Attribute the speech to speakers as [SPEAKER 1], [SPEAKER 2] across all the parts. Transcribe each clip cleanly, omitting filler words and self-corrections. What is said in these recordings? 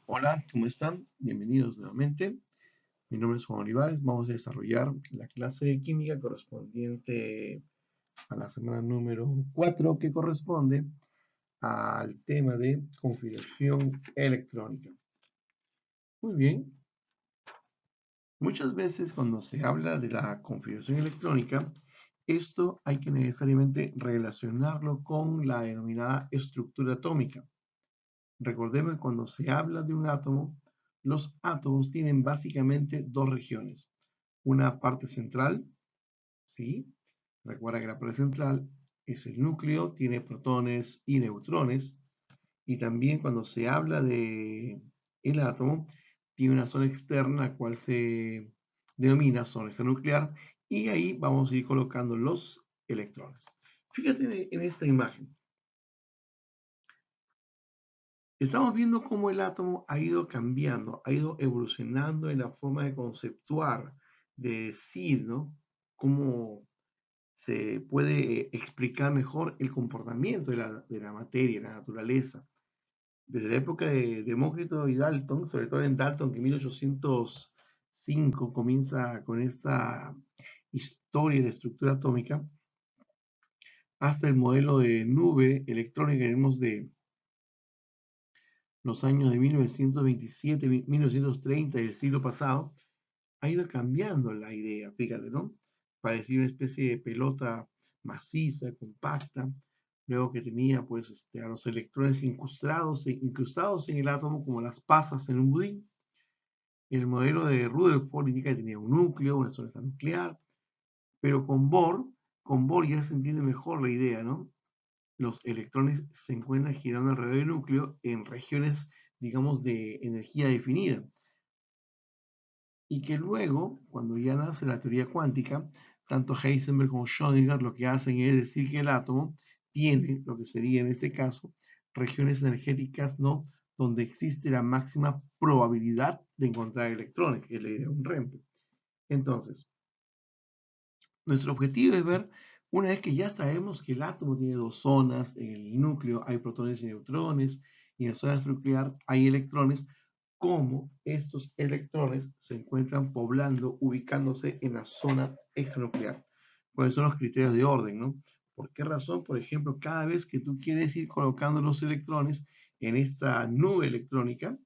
[SPEAKER 1] Hola, ¿cómo están? Bienvenidos nuevamente. Mi nombre es Juan Olivares. Vamos a desarrollar la clase de química correspondiente a la semana número 4, que corresponde al tema de configuración electrónica. Muy bien. Muchas veces cuando se habla de la configuración electrónica, esto hay que necesariamente relacionarlo con la denominada estructura atómica. Recordemos que cuando se habla de un átomo, los átomos tienen básicamente dos regiones. Una parte central, ¿sí? Recuerda que la parte central es el núcleo, tiene protones y neutrones. Y también cuando se habla de el átomo, tiene una zona externa, la cual se denomina zona extranuclear, y ahí vamos a ir colocando los electrones. Fíjate en esta imagen. Estamos viendo cómo el átomo ha ido cambiando, ha ido evolucionando en la forma de conceptuar, de decir, ¿no? Cómo se puede explicar mejor el comportamiento de la materia, de la naturaleza. Desde la época de Demócrito y Dalton, sobre todo en Dalton, que en 1805 comienza con esta historia de estructura atómica, hasta el modelo de nube electrónica que vemos de los años de 1927, 1930 del siglo pasado, ha ido cambiando la idea, fíjate, ¿no? Parecía una especie de pelota maciza, compacta, luego que tenía pues a los electrones incrustados en el átomo como las pasas en un budín. El modelo de Rutherford indica que tenía un núcleo, una zona nuclear, pero con Bohr ya se entiende mejor la idea, ¿no? Los electrones se encuentran girando alrededor del núcleo en regiones, digamos, de energía definida. Y que luego, cuando ya nace la teoría cuántica, tanto Heisenberg como Schrödinger lo que hacen es decir que el átomo tiene, lo que sería en este caso, regiones energéticas, ¿no? Donde existe la máxima probabilidad de encontrar electrones, que es la idea de un REMPE. Entonces, nuestro objetivo es ver, una vez que ya sabemos que el átomo tiene dos zonas, en el núcleo hay protones y neutrones, y en la zona nuclear hay electrones, cómo estos electrones se encuentran poblando, ubicándose en la zona extranuclear. ¿Cuáles son los criterios de orden, no? ¿Por qué razón? Por ejemplo, cada vez que tú quieres ir colocando los electrones en esta nube electrónica,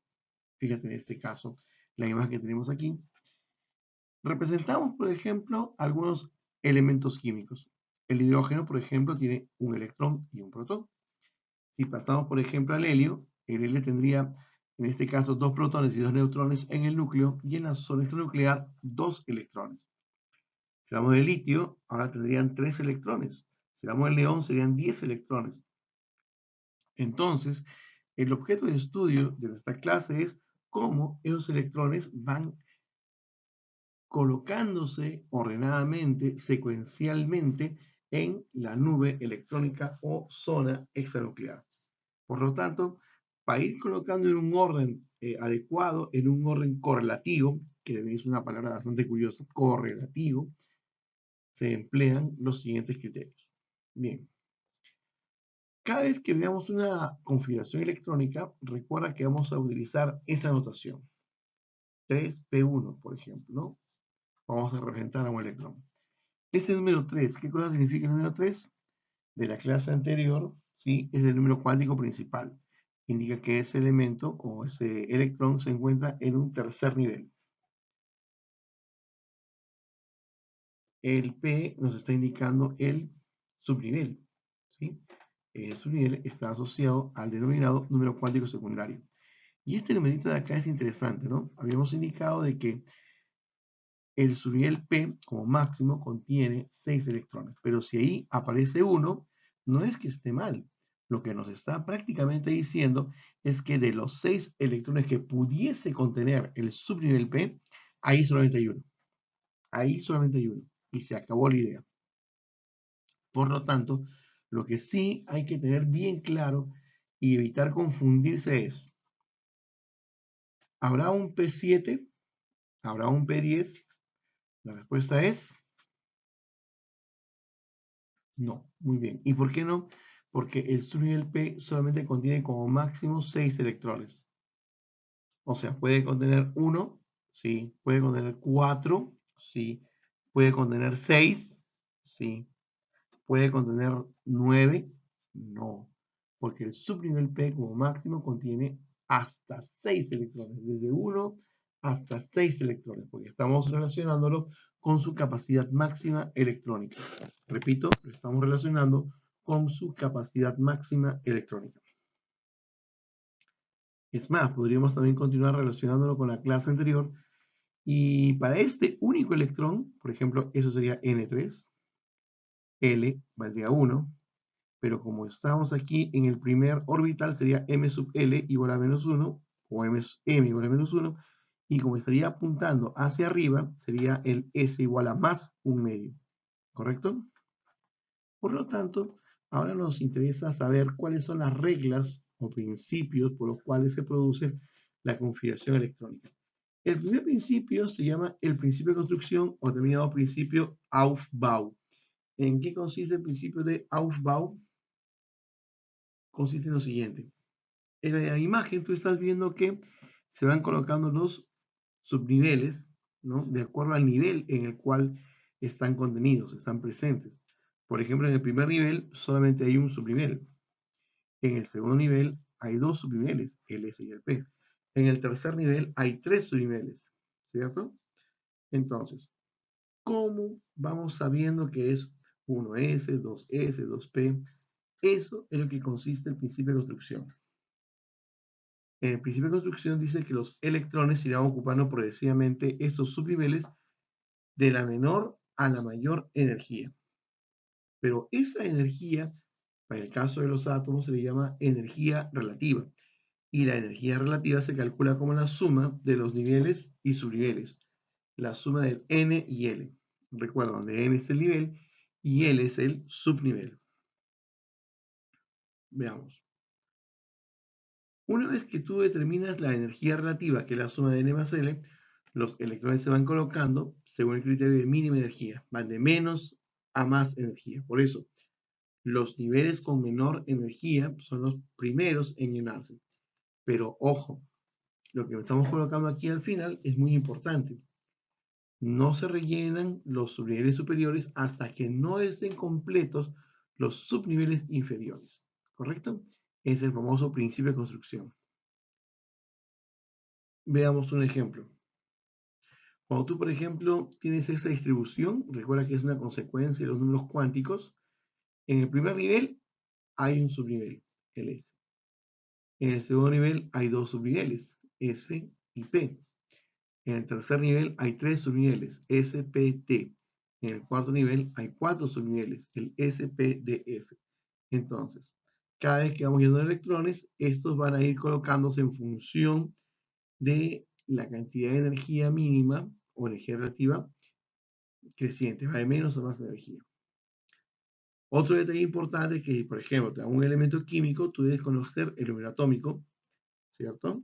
[SPEAKER 1] fíjate en este caso, la imagen que tenemos aquí, representamos, por ejemplo, algunos elementos químicos. El hidrógeno, por ejemplo, tiene un electrón y un protón. Si pasamos, por ejemplo, al helio, el helio tendría, en este caso, dos protones y dos neutrones en el núcleo y en la zona extranuclear, dos electrones. Si hablamos del litio, ahora tendrían tres electrones. Si hablamos del neón, serían 10 electrones. Entonces, el objeto de estudio de nuestra clase es cómo esos electrones van colocándose ordenadamente, secuencialmente, en la nube electrónica o zona extranuclear. Por lo tanto, para ir colocando en un orden adecuado, en un orden correlativo, que es una palabra bastante curiosa, correlativo, se emplean los siguientes criterios. Bien, cada vez que veamos una configuración electrónica, recuerda que vamos a utilizar esa notación. 3p1, por ejemplo, ¿no? Vamos a representar a un electrón. Ese número 3, ¿qué cosa significa el número 3? De la clase anterior, ¿sí? Es el número cuántico principal. Indica que ese elemento o ese electrón se encuentra en un tercer nivel. El P nos está indicando el subnivel, ¿sí? El subnivel está asociado al denominado número cuántico secundario. Y este numerito de acá es interesante, ¿no? Habíamos indicado de que el subnivel P como máximo contiene 6 electrones, pero si ahí aparece 1, no es que esté mal. Lo que nos está prácticamente diciendo es que de los 6 electrones que pudiese contener el subnivel P, ahí solamente hay uno. Ahí solamente hay uno. Y se acabó la idea. Por lo tanto, lo que sí hay que tener bien claro y evitar confundirse es, ¿habrá un P7? ¿Habrá un P10? La respuesta es no. Muy bien. ¿Y por qué no? Porque el subnivel P solamente contiene como máximo 6 electrones. O sea, puede contener 1, sí. Puede contener 4, sí. Puede contener 6, sí. Puede contener 9, no. Porque el subnivel P como máximo contiene hasta 6 electrones, desde 1 hasta 6 electrones, porque estamos relacionándolo con su capacidad máxima electrónica. Repito, lo estamos relacionando con su capacidad máxima electrónica. Es más, podríamos también continuar relacionándolo con la clase anterior. Y para este único electrón, por ejemplo, eso sería N3, L valdría 1, pero como estamos aquí en el primer orbital, sería M sub L igual a menos 1, o M igual a menos 1, y como estaría apuntando hacia arriba, sería el S igual a más un medio, ¿correcto? Por lo tanto, ahora nos interesa saber cuáles son las reglas o principios por los cuales se produce la configuración electrónica. El primer principio se llama el principio de construcción o también llamado principio Aufbau. ¿En qué consiste el principio de Aufbau? Consiste en lo siguiente. En la imagen tú estás viendo que se van colocando los subniveles, ¿no? De acuerdo al nivel en el cual están contenidos, están presentes. Por ejemplo, en el primer nivel solamente hay un subnivel. En el segundo nivel hay dos subniveles, el S y el P. En el tercer nivel hay tres subniveles, ¿cierto? Entonces, ¿cómo vamos sabiendo que es 1S, 2S, 2P? Eso es lo que consiste el principio de construcción. En el principio de construcción dice que los electrones irán ocupando progresivamente estos subniveles de la menor a la mayor energía. Pero esa energía, para el caso de los átomos, se le llama energía relativa. Y la energía relativa se calcula como la suma de los niveles y subniveles. La suma del N y L. Recuerda, donde N es el nivel y L es el subnivel. Veamos. Una vez que tú determinas la energía relativa, que es la suma de N más L, los electrones se van colocando según el criterio de mínima energía. Van de menos a más energía. Por eso, los niveles con menor energía son los primeros en llenarse. Pero ojo, lo que estamos colocando aquí al final es muy importante. No se rellenan los subniveles superiores hasta que no estén completos los subniveles inferiores. ¿Correcto? Es el famoso principio de construcción. Veamos un ejemplo. Cuando tú, por ejemplo, tienes esta distribución, recuerda que es una consecuencia de los números cuánticos. En el primer nivel hay un subnivel, el S. En el segundo nivel hay dos subniveles, S y P. En el tercer nivel hay tres subniveles, S, P, T. En el cuarto nivel hay cuatro subniveles, el S, P, D, F. Entonces, cada vez que vamos yendo electrones, estos van a ir colocándose en función de la cantidad de energía mínima o energía relativa creciente, va de menos a más energía. Otro detalle importante es que, por ejemplo, te da un elemento químico, tú debes conocer el número atómico, ¿cierto?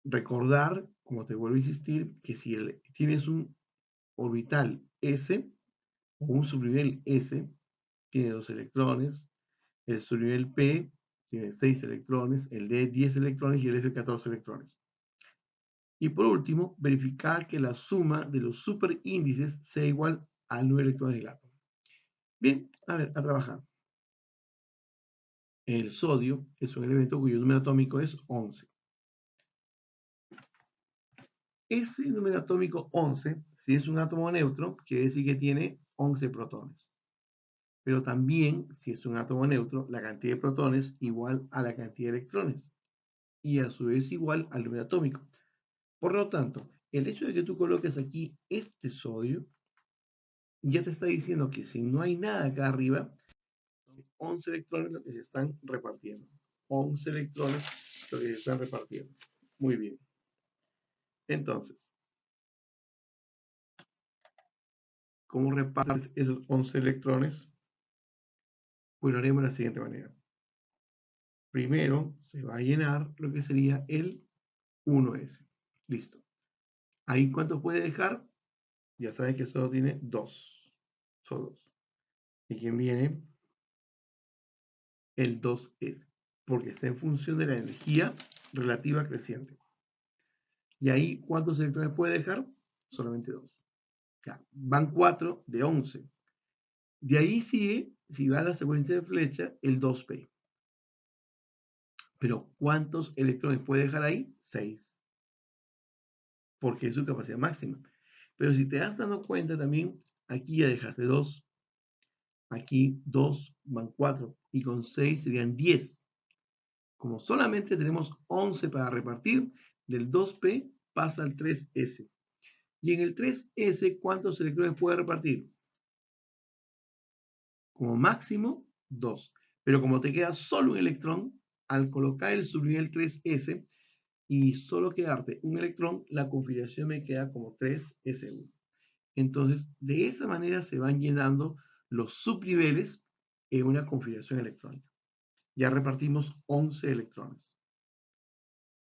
[SPEAKER 1] Recordar, como te vuelvo a insistir, que si tienes un orbital S o un subnivel S, tiene 2 electrones, el subnivel P tiene 6 electrones, el D 10 electrones y el F 14 electrones. Y por último, verificar que la suma de los superíndices sea igual al número de electrones del átomo. Bien, a ver, a trabajar. El sodio es un elemento cuyo número atómico es 11. Ese número atómico 11, si es un átomo neutro, quiere decir que tiene 11 protones. Pero también, si es un átomo neutro, la cantidad de protones igual a la cantidad de electrones. Y a su vez igual al número atómico. Por lo tanto, el hecho de que tú coloques aquí este sodio, ya te está diciendo que si no hay nada acá arriba, 11 electrones lo que se están repartiendo. 11 electrones lo que se están repartiendo. Muy bien. Entonces, ¿cómo repartes esos 11 electrones? Pues lo haremos de la siguiente manera. Primero se va a llenar lo que sería el 1S. Listo. Ahí, ¿cuánto puede dejar? Ya saben que solo tiene 2. Solo 2. ¿Y quién viene? El 2S. porque está en función de la energía relativa creciente. Y ahí, ¿cuántos electrones puede dejar? Solamente 2. Ya, van 4 de 11. De ahí sigue, si va la secuencia de flecha, el 2p. Pero ¿cuántos electrones puede dejar ahí? 6. Porque es su capacidad máxima. Pero si te das dando cuenta también, aquí ya dejaste 2. Aquí 2 van 4. Y con 6 serían 10. Como solamente tenemos 11 para repartir, del 2p pasa al 3s. Y en el 3s, ¿cuántos electrones puede repartir? Como máximo 2. Pero como te queda solo un electrón, al colocar el subnivel 3s y solo quedarte un electrón, la configuración me queda como 3s1. Entonces, de esa manera se van llenando los subniveles en una configuración electrónica. Ya repartimos 11 electrones.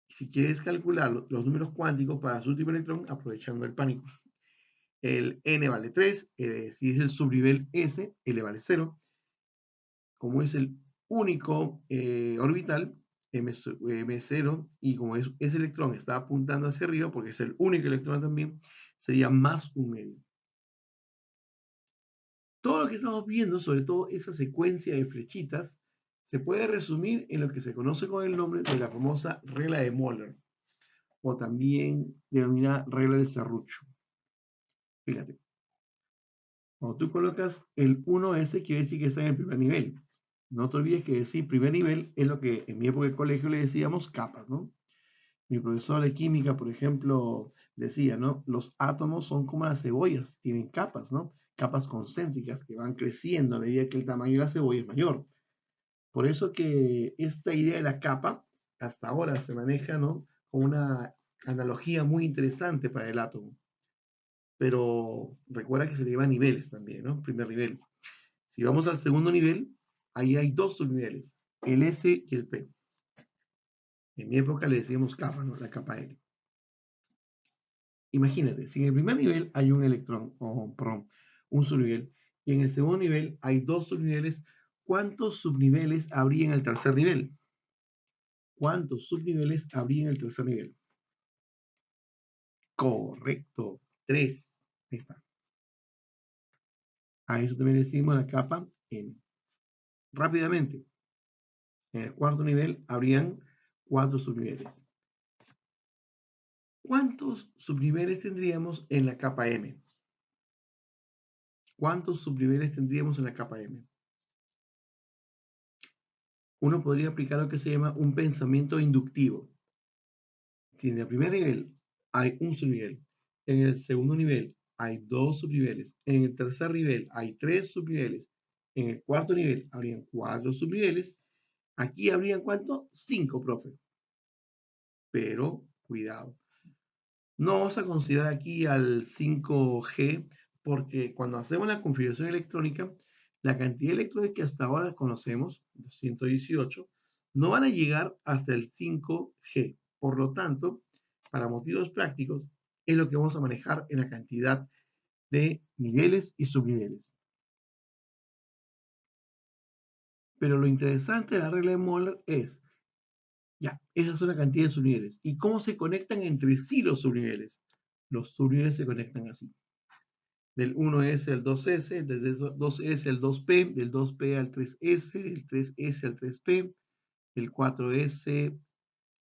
[SPEAKER 1] Si quieres calcular los números cuánticos para su tipo de electrón, aprovechando el pánico. El n vale 3, si es el subnivel s, l vale 0. Como es el único orbital, M0, y como ese electrón está apuntando hacia arriba, porque es el único electrón también, sería más un medio. Todo lo que estamos viendo, sobre todo esa secuencia de flechitas, se puede resumir en lo que se conoce con el nombre de la famosa regla de Moller, o también denominada regla del serrucho. Fíjate, cuando tú colocas el 1S, quiere decir que está en el primer nivel. No te olvides que decir primer nivel es lo que en mi época de colegio le decíamos capas, ¿no? Mi profesor de química, por ejemplo, decía, ¿no? Los átomos son como las cebollas, tienen capas, ¿no? Capas concéntricas que van creciendo a medida que el tamaño de la cebolla es mayor. Por eso que esta idea de la capa hasta ahora se maneja, ¿no? Como una analogía muy interesante para el átomo. Pero recuerda que se le lleva a niveles también, ¿no? Primer nivel. Si vamos al segundo nivel, ahí hay dos subniveles, el S y el P. En mi época le decíamos capa, ¿no? La capa L. Imagínate, si en el primer nivel hay un electrón, o perdón, un subnivel, y en el segundo nivel hay dos subniveles, ¿cuántos subniveles habría en el tercer nivel? ¿Cuántos subniveles habría en el tercer nivel? Correcto, 3. Ahí está. A eso también decimos la capa N. Rápidamente, en el cuarto nivel habrían 4 subniveles. ¿Cuántos subniveles tendríamos en la capa M? ¿Cuántos subniveles tendríamos en la capa M? Uno podría aplicar lo que se llama un pensamiento inductivo. Si en el primer nivel hay un subnivel, en el segundo nivel hay dos subniveles, en el tercer nivel hay tres subniveles, en el cuarto nivel habrían 4 subniveles, aquí habrían ¿cuánto? 5, profe. Pero, cuidado. No vamos a considerar aquí al 5G porque cuando hacemos la configuración electrónica, la cantidad de electrones que hasta ahora conocemos, 218, no van a llegar hasta el 5G. Por lo tanto, para motivos prácticos, es lo que vamos a manejar en la cantidad de niveles y subniveles. Pero lo interesante de la regla de Moller es, ya, esa es una cantidad de subniveles. ¿Y cómo se conectan entre sí los subniveles? Los subniveles se conectan así. Del 1S al 2S, del 2S al 2P, del 2P al 3S, del 3S al 3P, del 4S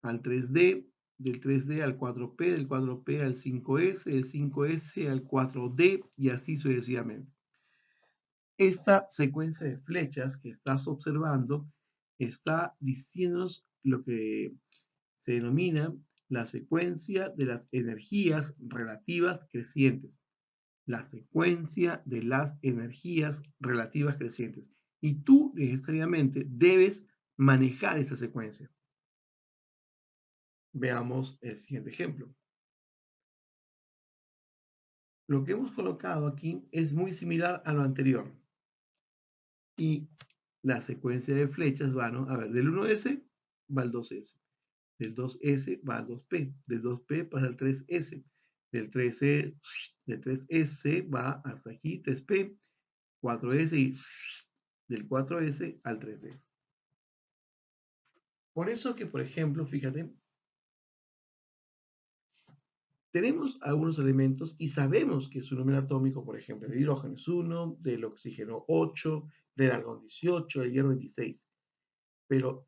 [SPEAKER 1] al 3D, del 3D al 4P, del 4P al 5S, del 5S al 4D y así sucesivamente. Esta secuencia de flechas que estás observando está diciéndonos lo que se denomina la secuencia de las energías relativas crecientes. La secuencia de las energías relativas crecientes. Y tú necesariamente debes manejar esa secuencia. Veamos el siguiente ejemplo. Lo que hemos colocado aquí es muy similar a lo anterior. Y la secuencia de flechas van, ¿no? A ver, del 1S va al 2S. Del 2S va al 2P. Del 2P pasa al 3S. Del 3S, del 3S va hasta aquí, 3P, 4S y del 4S al 3D. Por eso que, por ejemplo, fíjate, tenemos algunos elementos y sabemos que su número atómico, por ejemplo, el hidrógeno es 1, del oxígeno 8, del argón 18, del hierro 26. Pero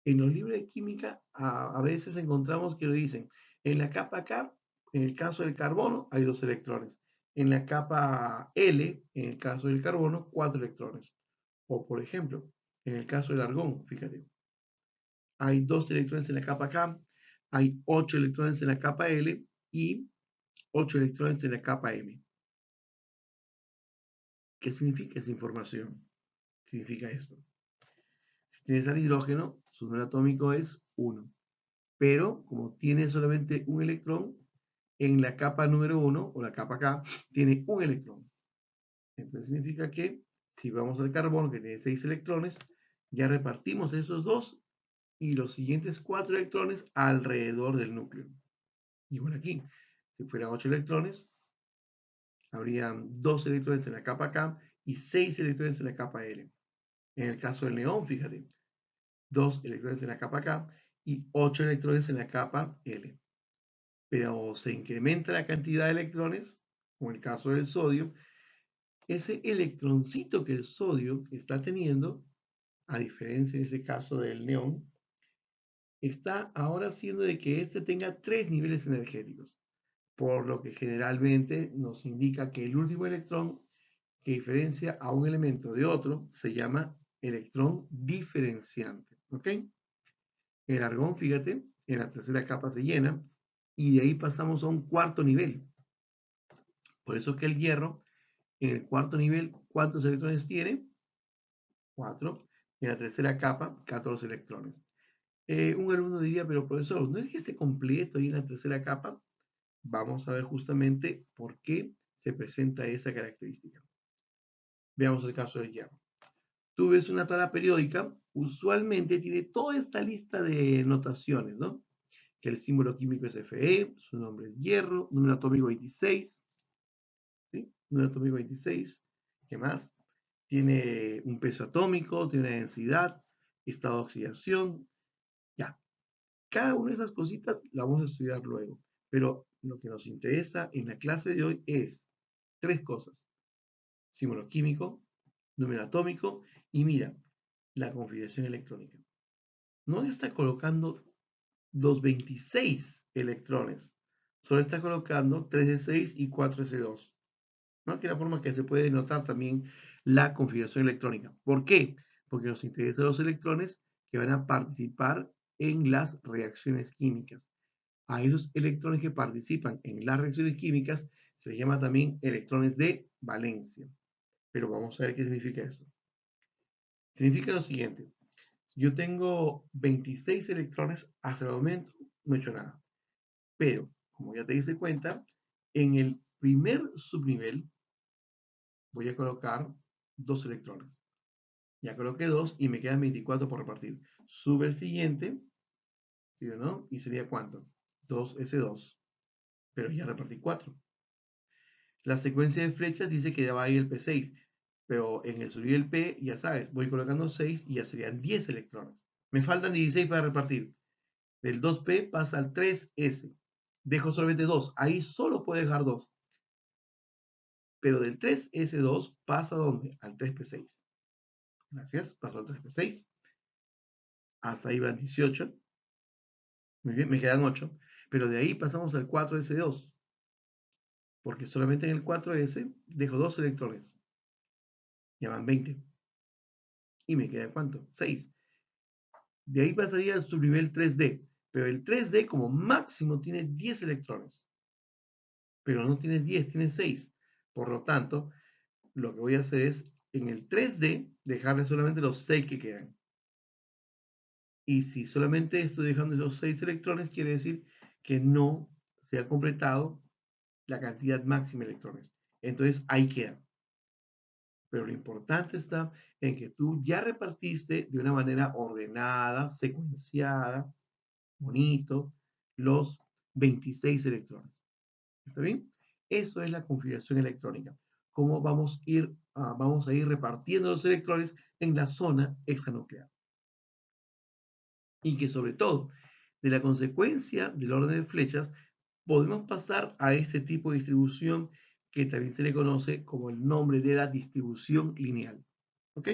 [SPEAKER 1] en los libros de química a veces encontramos que lo dicen, en la capa K, en el caso del carbono, hay 2 electrones. En la capa L, en el caso del carbono, 4 electrones. O por ejemplo, en el caso del argón, fíjate, hay 2 electrones en la capa K, hay 8 electrones en la capa L y 8 electrones en la capa M. ¿Qué significa esa información? Significa esto. Si tienes al hidrógeno, su número atómico es 1. Pero como tiene solamente un electrón, en la capa número 1 o la capa K tiene un electrón. Entonces significa que si vamos al carbono que tiene 6 electrones, ya repartimos esos dos y los siguientes 4 electrones alrededor del núcleo. Igual aquí, si fueran 8 electrones, habrían 2 electrones en la capa K y 6 electrones en la capa L. En el caso del neón, fíjate, 2 electrones en la capa K y 8 electrones en la capa L. Pero se incrementa la cantidad de electrones, como en el caso del sodio, ese electroncito que el sodio está teniendo, a diferencia en ese caso del neón, está ahora haciendo de que éste tenga 3 niveles energéticos, por lo que generalmente nos indica que el último electrón que diferencia a un elemento de otro se llama electrón diferenciante. ¿Ok? El argón, fíjate, en la tercera capa se llena y de ahí pasamos a un cuarto nivel. Por eso que el hierro, en el cuarto nivel, ¿cuántos electrones tiene? 4. En la tercera capa, 14 electrones. Un alumno diría, pero profesor, ¿no es que esté completo ahí en la tercera capa? Vamos a ver justamente por qué se presenta esa característica. Veamos el caso del hierro. Tú ves una tabla periódica, usualmente tiene toda esta lista de notaciones, ¿no? Que el símbolo químico es Fe, su nombre es hierro, número atómico 26, ¿sí? Número atómico 26, ¿qué más? Tiene un peso atómico, tiene una densidad, estado de oxidación, ya. Cada una de esas cositas la vamos a estudiar luego, pero lo que nos interesa en la clase de hoy es 3 cosas: símbolo químico, número atómico y mira, la configuración electrónica. No está colocando los 26 electrones, solo está colocando 3s6 y 4s2, ¿no? Que es la forma que se puede notar también la configuración electrónica. ¿Por qué? Porque nos interesan los electrones que van a participar en las reacciones químicas. A esos electrones que participan en las reacciones químicas se les llama también electrones de valencia. Pero vamos a ver qué significa eso. Significa lo siguiente. Yo tengo 26 electrones, hasta el momento no he hecho nada. Pero, como ya te diste cuenta, en el primer subnivel voy a colocar 2 electrones. Ya coloqué 2 y me quedan 24 por repartir. Sube el siguiente, ¿sí o no? ¿Y sería cuánto? 2s2. Pero ya repartí 4. La secuencia de flechas dice que ya va a ir el P6. Pero en el subir el P, ya sabes, voy colocando 6 y ya serían 10 electrones. Me faltan 16 para repartir. Del 2P pasa al 3S. Dejo solamente 2. Ahí solo puedo dejar 2. Pero del 3S2 pasa ¿a dónde? Al 3P6. Gracias. Pasó al 3P6. Hasta ahí van 18. Muy bien, me quedan 8. Pero de ahí pasamos al 4S2. Porque solamente en el 4S dejo 2 electrones. Ya van 20. ¿Y me queda cuánto? 6. De ahí pasaría al subnivel 3D. Pero el 3D como máximo tiene 10 electrones. Pero no tienes 10, tienes 6. Por lo tanto, lo que voy a hacer es en el 3D dejarle solamente los 6 que quedan. Y si solamente estoy dejando esos 6 electrones, quiere decir que no se ha completado la cantidad máxima de electrones. Entonces ahí queda. Pero lo importante está en que tú ya repartiste de una manera ordenada, secuenciada, bonito, los 26 electrones. ¿Está bien? Eso es la configuración electrónica. Cómo vamos a ir repartiendo los electrones en la zona extranuclear. y que sobre todo de la consecuencia del orden de flechas podemos pasar a este tipo de distribución que también se le conoce como el nombre de la distribución lineal. ¿Ok?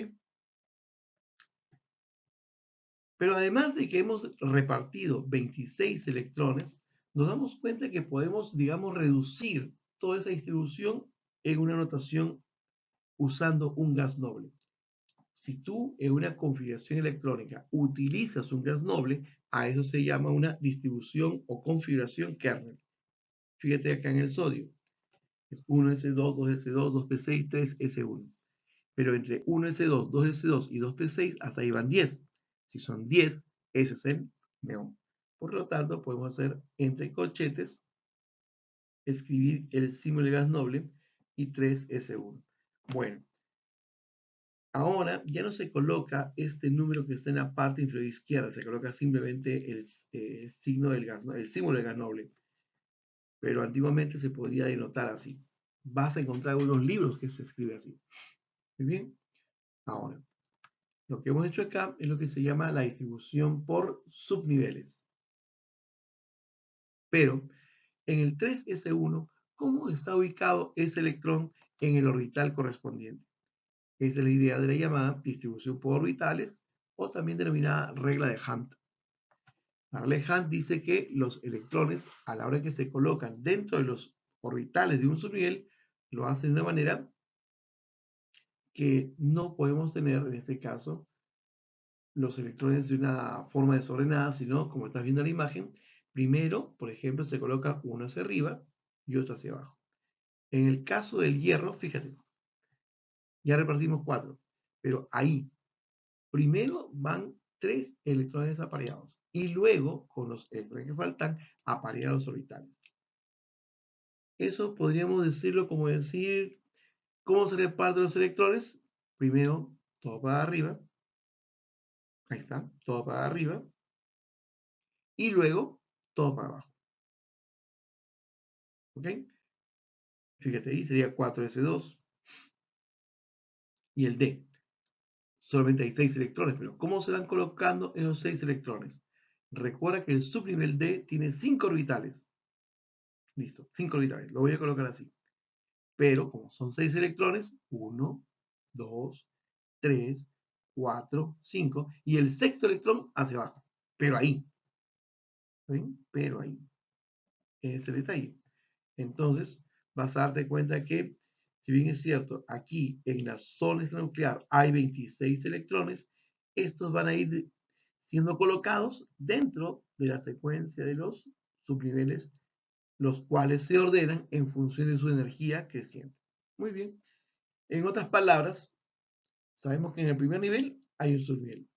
[SPEAKER 1] Pero además de que hemos repartido 26 electrones, nos damos cuenta que podemos, digamos, reducir toda esa distribución en una notación usando un gas noble. Si tú en una configuración electrónica utilizas un gas noble, a eso se llama una distribución o configuración kernel. Fíjate acá en el sodio. Es 1s2, 2s2, 2p6, 3s1. Pero entre 1s2, 2s2 y 2p6 hasta ahí van 10. Si son 10, eso es el neón. Por lo tanto, podemos hacer entre corchetes, escribir el símbolo de gas noble y 3s1. Bueno, ahora ya no se coloca este número que está en la parte inferior izquierda, se coloca simplemente el signo del gas, el símbolo del gas noble. Pero antiguamente se podía denotar así. Vas a encontrar unos libros que se escribe así. Muy bien. Ahora, lo que hemos hecho acá es lo que se llama la distribución por subniveles. Pero en el 3s1, ¿cómo está ubicado ese electrón en el orbital correspondiente? Esa es la idea de la llamada distribución por orbitales o también denominada regla de Hunt. La regla de Hunt dice que los electrones, a la hora que se colocan dentro de los orbitales de un subnivel, lo hacen de una manera que no podemos tener, en este caso, los electrones de una forma desordenada, sino, como estás viendo en la imagen, primero, por ejemplo, se coloca uno hacia arriba y otro hacia abajo. En el caso del hierro, fíjate, ya repartimos 4, pero ahí primero van 3 electrones apareados y luego, con los electrones que faltan, aparean los orbitales. Eso podríamos decirlo como decir, ¿cómo se reparten los electrones? Primero, todo para arriba, ahí está, todo para arriba, y luego todo para abajo. ¿Ok? Fíjate ahí, sería 4s2 y el D. Solamente hay 6 electrones, pero ¿cómo se van colocando esos 6 electrones? Recuerda que el subnivel D tiene 5 orbitales. Listo, 5 orbitales. Lo voy a colocar así. Pero como son 6 electrones, 1, 2, 3, 4, 5, y el sexto electrón hacia abajo. Pero ahí. ¿Sí? Pero ahí. Ese detalle. Entonces, vas a darte cuenta que, si bien es cierto, aquí en la zona nuclear hay 26 electrones, estos van a ir siendo colocados dentro de la secuencia de los subniveles, los cuales se ordenan en función de su energía creciente. Muy bien. En otras palabras, sabemos que en el primer nivel hay un subnivel.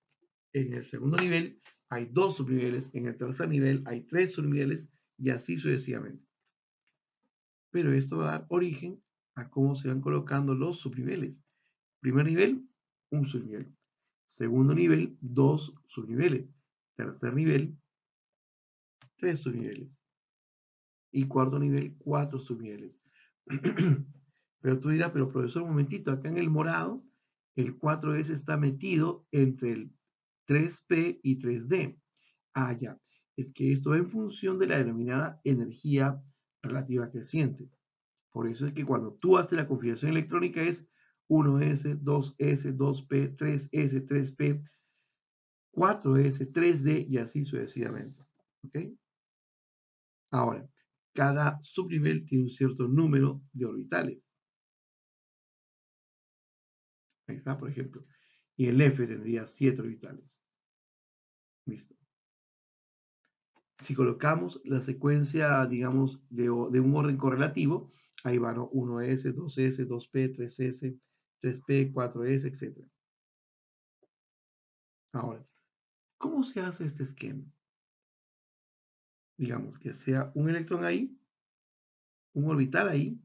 [SPEAKER 1] En el segundo nivel hay 2 subniveles. En el tercer nivel hay 3 subniveles y así sucesivamente. Pero esto va a dar origen a cómo se van colocando los subniveles. Primer nivel, un subnivel. Segundo nivel, 2 subniveles. Tercer nivel, 3 subniveles. Y cuarto nivel, 4 subniveles. Pero tú dirás, pero profesor, un momentito, acá en el morado, el 4S está metido entre el 3P y 3D. Ah, ya. Es que esto va en función de la denominada energía relativa creciente. Por eso es que cuando tú haces la configuración electrónica es 1S, 2S, 2P, 3S, 3P, 4S, 3D y así sucesivamente. ¿Ok? Ahora, cada subnivel tiene un cierto número de orbitales. Ahí está, por ejemplo. Y el F tendría 7 orbitales. Listo. Si colocamos la secuencia, digamos, de un orden correlativo, ahí van, ¿no? 1S, 2S, 2P, 3S, 3P, 4S, etc. Ahora, ¿cómo se hace este esquema? Digamos que sea un electrón ahí, un orbital ahí,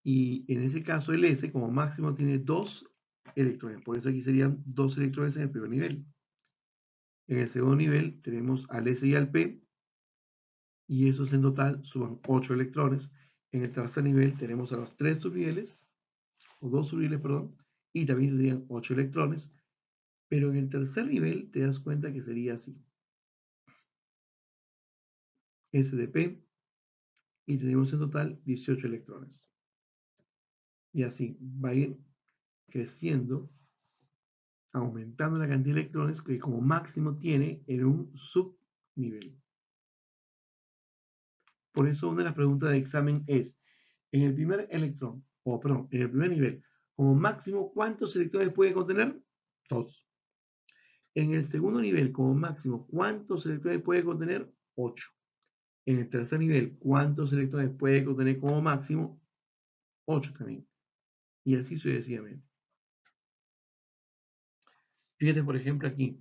[SPEAKER 1] y en ese caso el S como máximo tiene 2 electrones. Por eso aquí serían 2 electrones en el primer nivel. En el segundo nivel tenemos al S y al P, y esos en total suman 8 electrones. En el tercer nivel tenemos a los 3 subniveles, o 2 subniveles, perdón, y también tendrían 8 electrones. Pero en el tercer nivel te das cuenta que sería así. S de P, y tenemos en total 18 electrones. Y así va a ir creciendo, aumentando la cantidad de electrones que como máximo tiene en un subnivel. Por eso una de las preguntas de examen es, en el primer electrón, o perdón, en el primer nivel, como máximo, ¿cuántos electrones puede contener? 2. En el segundo nivel, como máximo, ¿cuántos electrones puede contener? 8. En el tercer nivel, ¿cuántos electrones puede contener como máximo? 8 también. Y así sucesivamente. Fíjate, por ejemplo, aquí.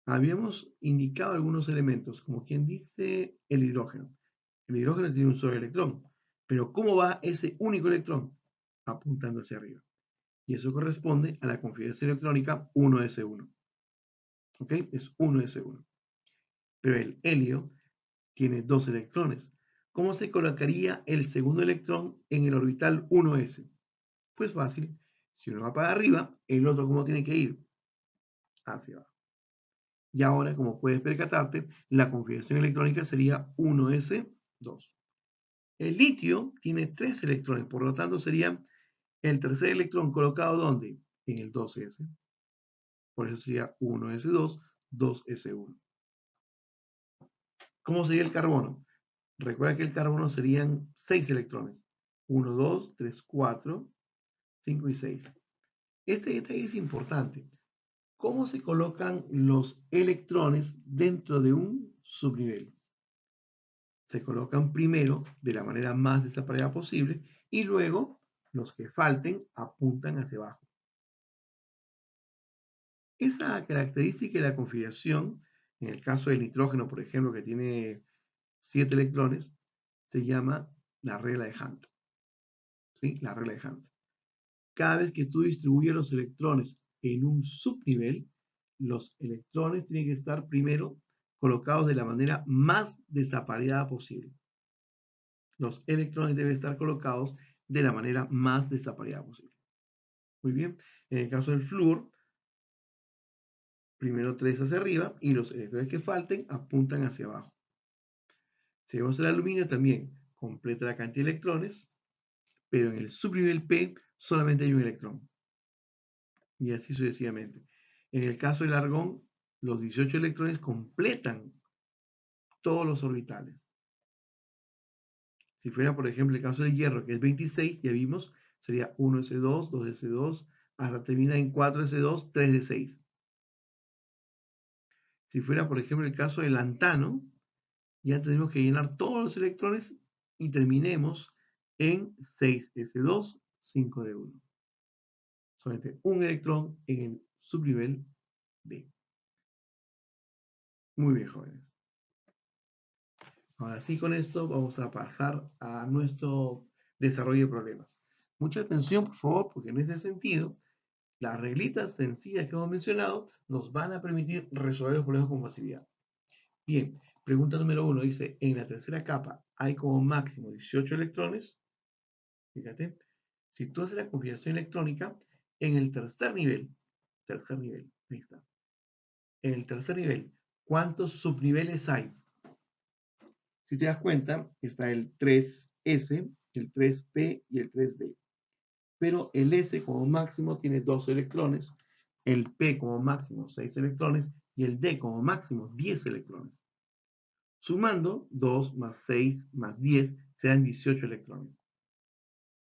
[SPEAKER 1] Habíamos indicado algunos elementos, como quien dice el hidrógeno. El hidrógeno tiene un solo electrón. Pero ¿cómo va ese único electrón? Apuntando hacia arriba. Y eso corresponde a la configuración electrónica 1s1. ¿Ok? Es 1s1. Pero el helio tiene 2 electrones. ¿Cómo se colocaría el segundo electrón en el orbital 1s? Pues fácil. Si uno va para arriba, el otro ¿cómo tiene que ir? Hacia abajo. Y ahora, como puedes percatarte, la configuración electrónica sería 1s2. El litio tiene 3 electrones, por lo tanto sería el tercer electrón colocado ¿dónde? En el 2s. Por eso sería 1s2, 2s1. ¿Cómo sería el carbono? Recuerda que el carbono serían 6 electrones. 1, 2, 3, 4, 5 y 6. Este detalle es importante. ¿Cómo se colocan los electrones dentro de un subnivel? Se colocan primero de la manera más desaparecida posible y luego los que falten apuntan hacia abajo. Esa característica de la configuración, en el caso del nitrógeno, por ejemplo, que tiene 7 electrones, se llama la regla de Hunt. ¿Sí? La regla de Hunt. Cada vez que tú distribuyes los electrones en un subnivel, los electrones tienen que estar primero colocados de la manera más desaparecida posible. Los electrones deben estar colocados de la manera más desaparecida posible. Muy bien. En el caso del flúor, primero 3 hacia arriba y los electrones que falten apuntan hacia abajo. Si vemos el aluminio también, completa la cantidad de electrones, pero en el subnivel P solamente hay un electrón. Y así sucesivamente. En el caso del argón, los 18 electrones completan todos los orbitales. Si fuera, por ejemplo, el caso del hierro, que es 26, ya vimos, sería 1s2, 2s2, hasta terminar en 4s2, 3d6. Si fuera, por ejemplo, el caso del lantano, ya tenemos que llenar todos los electrones y terminemos en 6s2, 5d1. Solamente un electrón en el subnivel D. Muy bien, jóvenes. Ahora sí, con esto vamos a pasar a nuestro desarrollo de problemas. Mucha atención, por favor, porque en ese sentido, las reglitas sencillas que hemos mencionado nos van a permitir resolver los problemas con facilidad. Bien, pregunta número 1 dice, en la tercera capa hay como máximo 18 electrones. Fíjate, si tú haces la configuración electrónica, en el tercer nivel, ahí está. En el tercer nivel, ¿cuántos subniveles hay? Si te das cuenta, está el 3s, el 3p y el 3d. Pero el s como máximo tiene 2 electrones, el p como máximo 6 electrones y el d como máximo 10 electrones. Sumando, 2 más 6 más 10 serán 18 electrones.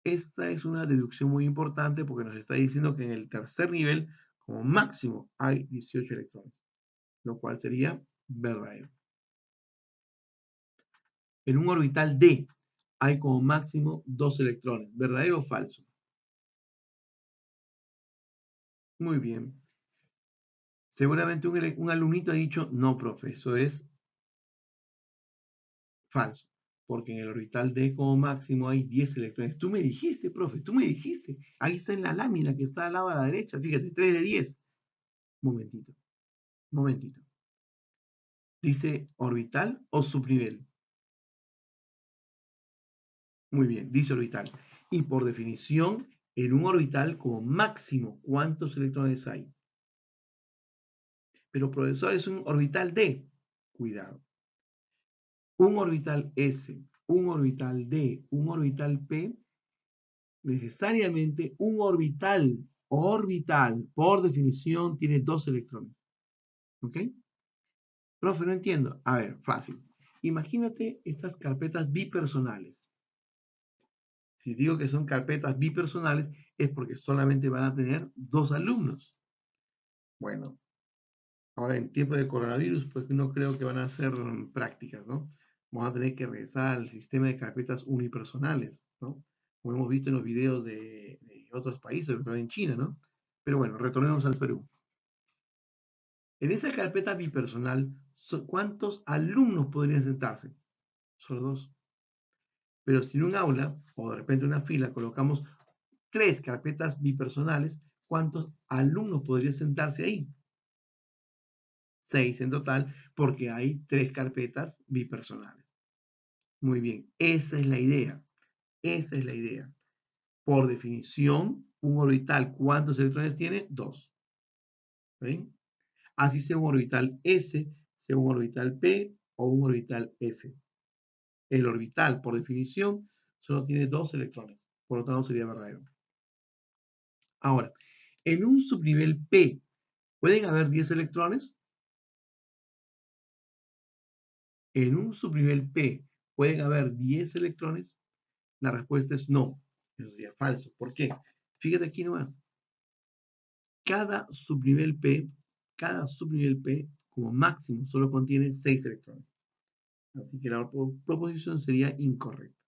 [SPEAKER 1] Esta es una deducción muy importante porque nos está diciendo que en el tercer nivel, como máximo, hay 18 electrones, lo cual sería verdadero. En un orbital D hay como máximo 2 electrones, ¿verdadero o falso? Muy bien. Seguramente un alumnito ha dicho, no, profe, eso es falso, porque en el orbital D como máximo hay 10 electrones. Tú me dijiste, profe, tú me dijiste. Ahí está en la lámina que está al lado a la derecha, fíjate, 3 de 10. Momentito, momentito. ¿Dice orbital o subnivel? Muy bien, dice orbital. Y por definición, en un orbital como máximo, ¿cuántos electrones hay? Pero profesor, es un orbital D. Cuidado. un orbital S, un orbital D, un orbital P, necesariamente un orbital, por definición, tiene dos electrones. ¿Ok? Profe, no entiendo. A ver, fácil. Imagínate esas carpetas bipersonales. Si digo que son carpetas bipersonales, es porque solamente van a tener dos alumnos. Bueno, ahora en tiempo de coronavirus, pues no creo que van a ser prácticas, ¿no? Vamos a tener que regresar al sistema de carpetas unipersonales, ¿no? Como hemos visto en los videos de otros países, sobre todo en China, ¿no? Pero bueno, retornemos al Perú. En esa carpeta bipersonal, ¿cuántos alumnos podrían sentarse? Solo dos. Pero si en un aula, o de repente en una fila, colocamos tres carpetas bipersonales, ¿cuántos alumnos podrían sentarse ahí? 6 en total, porque hay tres carpetas bipersonales. Muy bien, esa es la idea. Esa es la idea. Por definición, un orbital, ¿cuántos electrones tiene? 2. ¿Sí? Así sea un orbital S, sea un orbital P o un orbital F. El orbital, por definición, solo tiene 2 electrones. Por lo tanto, sería verdadero. Ahora, en un subnivel P, ¿pueden haber 10 electrones? En un subnivel P, ¿pueden haber 10 electrones? La respuesta es no. Eso sería falso. ¿Por qué? Fíjate aquí nomás. Cada subnivel P, como máximo, solo contiene 6 electrones. Así que la proposición sería incorrecta.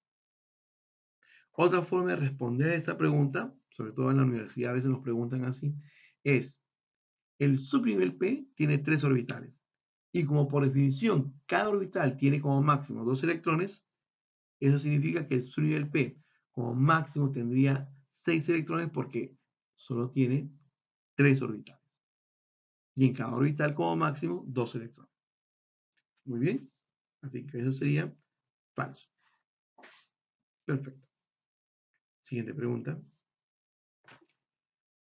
[SPEAKER 1] Otra forma de responder a esa pregunta, sobre todo en la universidad a veces nos preguntan así, es el subnivel P tiene 3 orbitales. Y como por definición cada orbital tiene como máximo 2 electrones, eso significa que el subnivel P como máximo tendría 6 electrones porque solo tiene 3 orbitales. Y en cada orbital como máximo 2 electrones. Muy bien. Así que eso sería falso. Perfecto. Siguiente pregunta.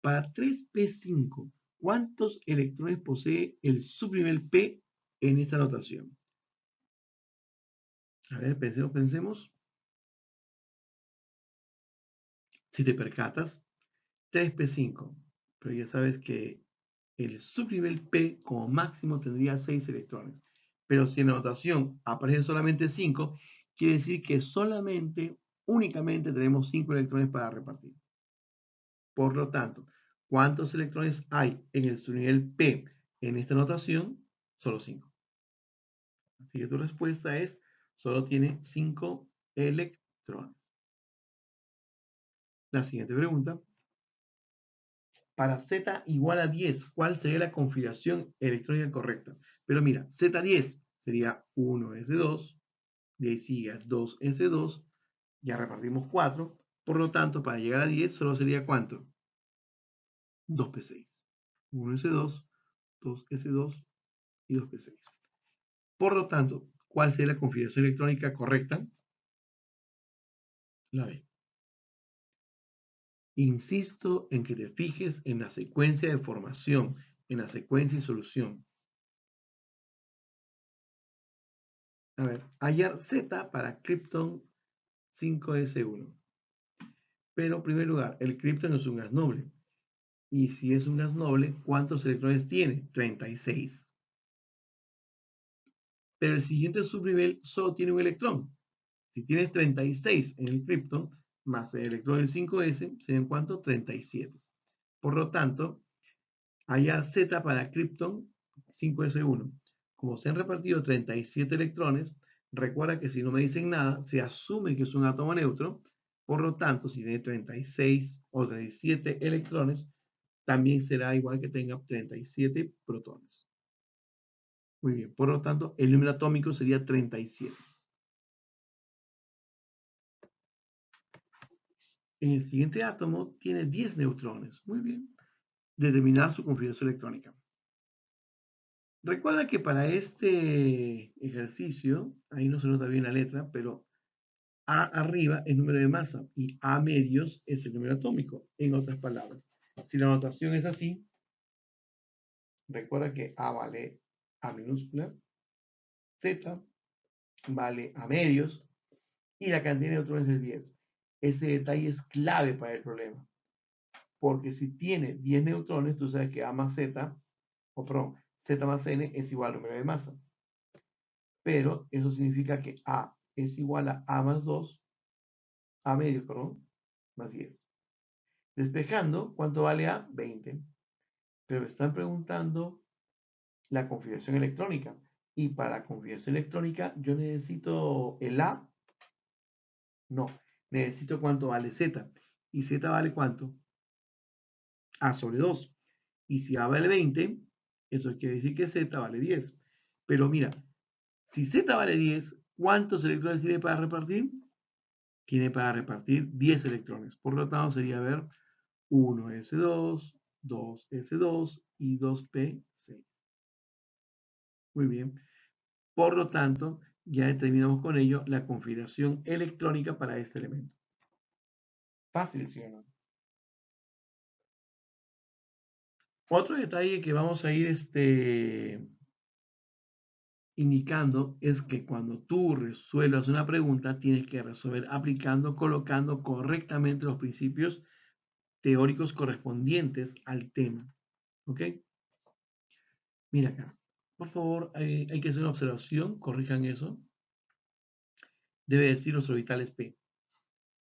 [SPEAKER 1] Para 3p5, ¿cuántos electrones posee el subnivel P en esta notación? A ver, pensemos. Si te percatas, 3p5, pero ya sabes que el subnivel P como máximo tendría 6 electrones. Pero si en la notación aparecen solamente 5, quiere decir que únicamente tenemos 5 electrones para repartir. Por lo tanto, ¿cuántos electrones hay en el subnivel P en esta notación? Solo 5. Así que tu respuesta es, solo tiene 5 electrones. La siguiente pregunta. Para Z igual a 10, ¿cuál sería la configuración electrónica correcta? Pero mira, Z10 sería 1s2, de ahí sigue 2s2, ya repartimos 4, por lo tanto, para llegar a 10 solo sería ¿cuánto? 2p6. 1s2, 2s2 y 2p6. Por lo tanto, ¿cuál sería la configuración electrónica correcta? La B. Insisto en que te fijes en la secuencia de formación, en la secuencia y solución. A ver, hallar Z para Krypton 5s1. Pero en primer lugar, el Krypton es un gas noble. Y si es un gas noble, ¿cuántos electrones tiene? 36. Pero el siguiente subnivel solo tiene un electrón. Si tienes 36 en el Krypton, más el electrón del 5s, ¿serían cuánto? 37. Por lo tanto, hallar Z para Krypton 5s1. Como se han repartido 37 electrones, recuerda que si no me dicen nada, se asume que es un átomo neutro. Por lo tanto, si tiene 36 o 37 electrones, también será igual que tenga 37 protones. Muy bien, por lo tanto, el número atómico sería 37. En el siguiente átomo tiene 10 neutrones. Muy bien. Determinar su configuración electrónica. Recuerda que para este ejercicio, ahí no se nota bien la letra, pero A arriba es número de masa y A medios es el número atómico. En otras palabras, si la notación es así, recuerda que A vale A minúscula, Z vale a medios y la cantidad de neutrones es 10. Ese detalle es clave para el problema, porque si tiene 10 neutrones, tú sabes que A más Z, o perdón, Z más N es igual al número de masa. Pero eso significa que A es igual a A más 2, A medios, perdón, más 10. Despejando, ¿cuánto vale A? 20. Pero me están preguntando la configuración electrónica. Y para la configuración electrónica, yo necesito el A. No, necesito cuánto vale Z. ¿Y Z vale cuánto? A sobre 2. Y si A vale 20, eso quiere decir que Z vale 10. Pero mira, si Z vale 10, ¿cuántos electrones tiene para repartir? Tiene para repartir 10 electrones. Por lo tanto, sería ver 1s2, 2s2 y 2p6. Muy bien. Por lo tanto, ya determinamos con ello la configuración electrónica para este elemento. Fácil, ¿sí o no? Otro detalle que vamos a ir indicando es que cuando tú resuelvas una pregunta, tienes que resolver aplicando, colocando correctamente los principios teóricos correspondientes al tema. ¿Ok? Mira acá. Por favor, hay que hacer una observación, corrijan eso. Debe decir los orbitales P.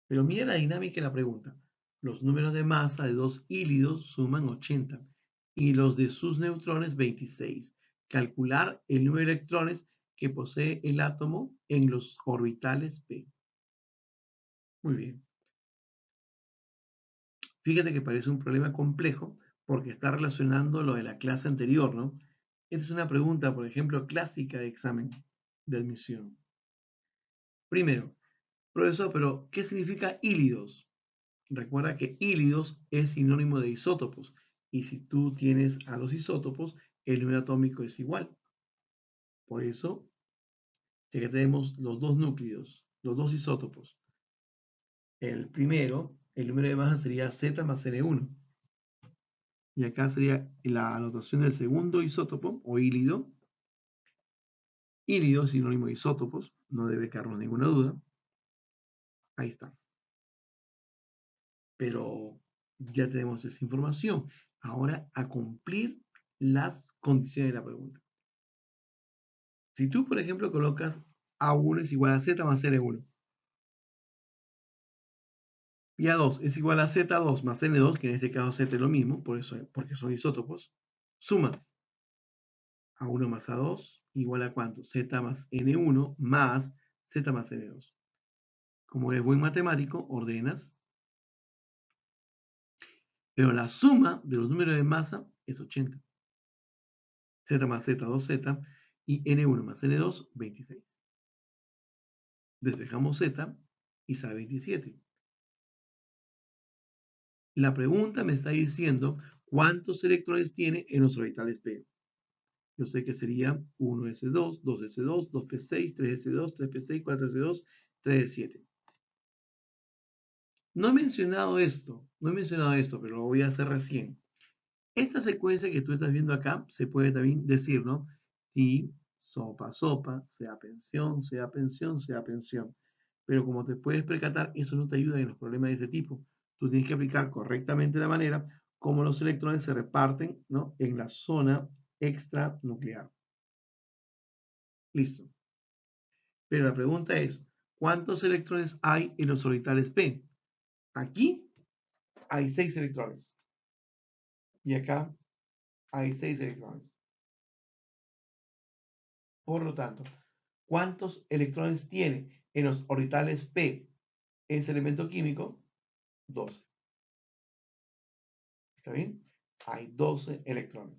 [SPEAKER 1] Pero mira la dinámica de la pregunta. Los números de masa de dos hílidos suman 80 y los de sus neutrones 26. Calcular el número de electrones que posee el átomo en los orbitales P. Muy bien. Fíjate que parece un problema complejo porque está relacionando lo de la clase anterior, ¿no? Esta es una pregunta, por ejemplo, clásica de examen de admisión. Primero, profesor, pero ¿qué significa hílidos? Recuerda que hílidos es sinónimo de isótopos. Y si tú tienes a los isótopos, el número atómico es igual. Por eso, ya que tenemos los dos núcleos, los dos isótopos, el primero, el número de masa sería Z más N1. Y acá sería la anotación del segundo isótopo o hílido. Hílido, sinónimo de isótopos, no debe quedarnos ninguna duda. Ahí está. Pero ya tenemos esa información. Ahora a cumplir las condiciones de la pregunta. Si tú, por ejemplo, colocas A1 es igual a Z más N1 y A2 es igual a Z2 más N2, que en este caso Z es lo mismo, por eso, porque son isótopos, sumas A1 más A2 igual a ¿cuánto? Z más N1 más Z más N2. Como eres buen matemático, ordenas, pero la suma de los números de masa es 80. Z más Z, 2Z, y N1 más N2, 26. Despejamos Z y sale 27. La pregunta me está diciendo cuántos electrones tiene en los orbitales P. Yo sé que sería 1s2, 2s2, 2p6, 3s2, 3p6, 4s2, 3s7. No he mencionado esto, pero lo voy a hacer recién. Esta secuencia que tú estás viendo acá se puede también decir, ¿no? Si, sopa, sopa, sea pensión, sea pensión, sea pensión. Pero como te puedes percatar, eso no te ayuda en los problemas de ese tipo. Tú tienes que aplicar correctamente la manera como los electrones se reparten, ¿no? En la zona extranuclear. Listo. Pero la pregunta es, ¿cuántos electrones hay en los orbitales P? Aquí hay 6 electrones. Y acá hay 6 electrones. Por lo tanto, ¿cuántos electrones tiene en los orbitales P ese elemento químico? 12. ¿Está bien? Hay 12 electrones.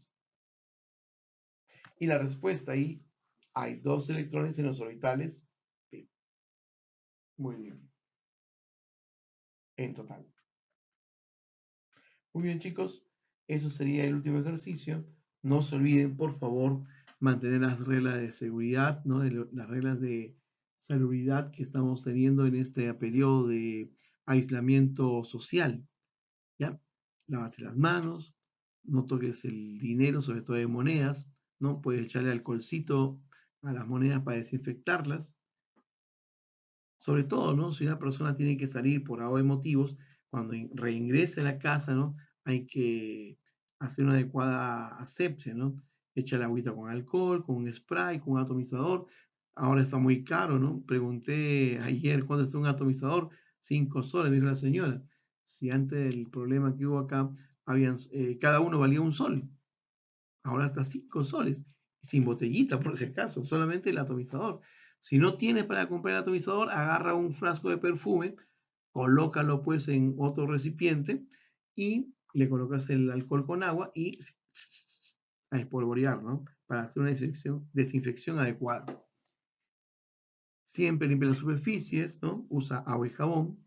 [SPEAKER 1] Y la respuesta ahí, hay 12 electrones en los orbitales P. Muy bien. En total. Muy bien, chicos. Eso sería el último ejercicio. No se olviden, por favor, mantener las reglas de seguridad, ¿no? Las reglas de salubridad que estamos teniendo en este periodo de aislamiento social. ¿Ya? Lávate las manos, no toques el dinero, sobre todo de monedas, ¿no? Puedes echarle alcoholcito a las monedas para desinfectarlas, Sobre todo, ¿no? Si una persona tiene que salir por algo de motivos, cuando reingrese a la casa, ¿no? Hay que hacer una adecuada asepsia, ¿no? Echa la agüita con alcohol, con un spray, con un atomizador. Ahora está muy caro, ¿no? Pregunté ayer cuánto está un atomizador, 5 soles, dijo la señora. Si antes del problema que hubo acá, cada uno valía 1 sol, ahora hasta 5 soles, sin botellita por si acaso, solamente el atomizador. Si no tienes para comprar el atomizador, agarra un frasco de perfume, colócalo pues en otro recipiente y le colocas el alcohol con agua y a espolvorear, ¿no? Para hacer una desinfección adecuada. Siempre limpia las superficies, ¿no? Usa agua y jabón.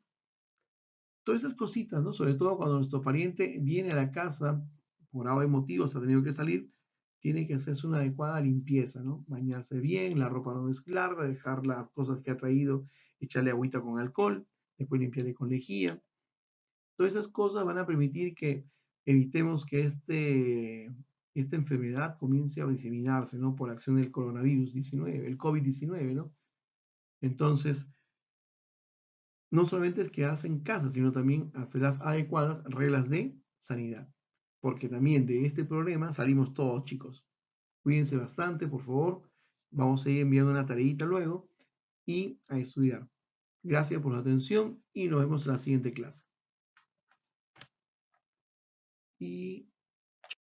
[SPEAKER 1] Todas esas cositas, ¿no? Sobre todo cuando nuestro pariente viene a la casa por algo de motivos, ha tenido que salir, tiene que hacerse una adecuada limpieza, ¿no? Bañarse bien, la ropa no mezclarla, dejar las cosas que ha traído, echarle agüita con alcohol, después limpiarle con lejía. Todas esas cosas van a permitir que evitemos que esta enfermedad comience a diseminarse, ¿no? Por acción del coronavirus 19, el COVID-19, ¿no? Entonces, no solamente es quedarse en casa, sino también hacer las adecuadas reglas de sanidad. Porque también de este problema salimos todos, chicos. Cuídense bastante, por favor. Vamos a ir enviando una tareita luego y a estudiar. Gracias por la atención y nos vemos en la siguiente clase. Y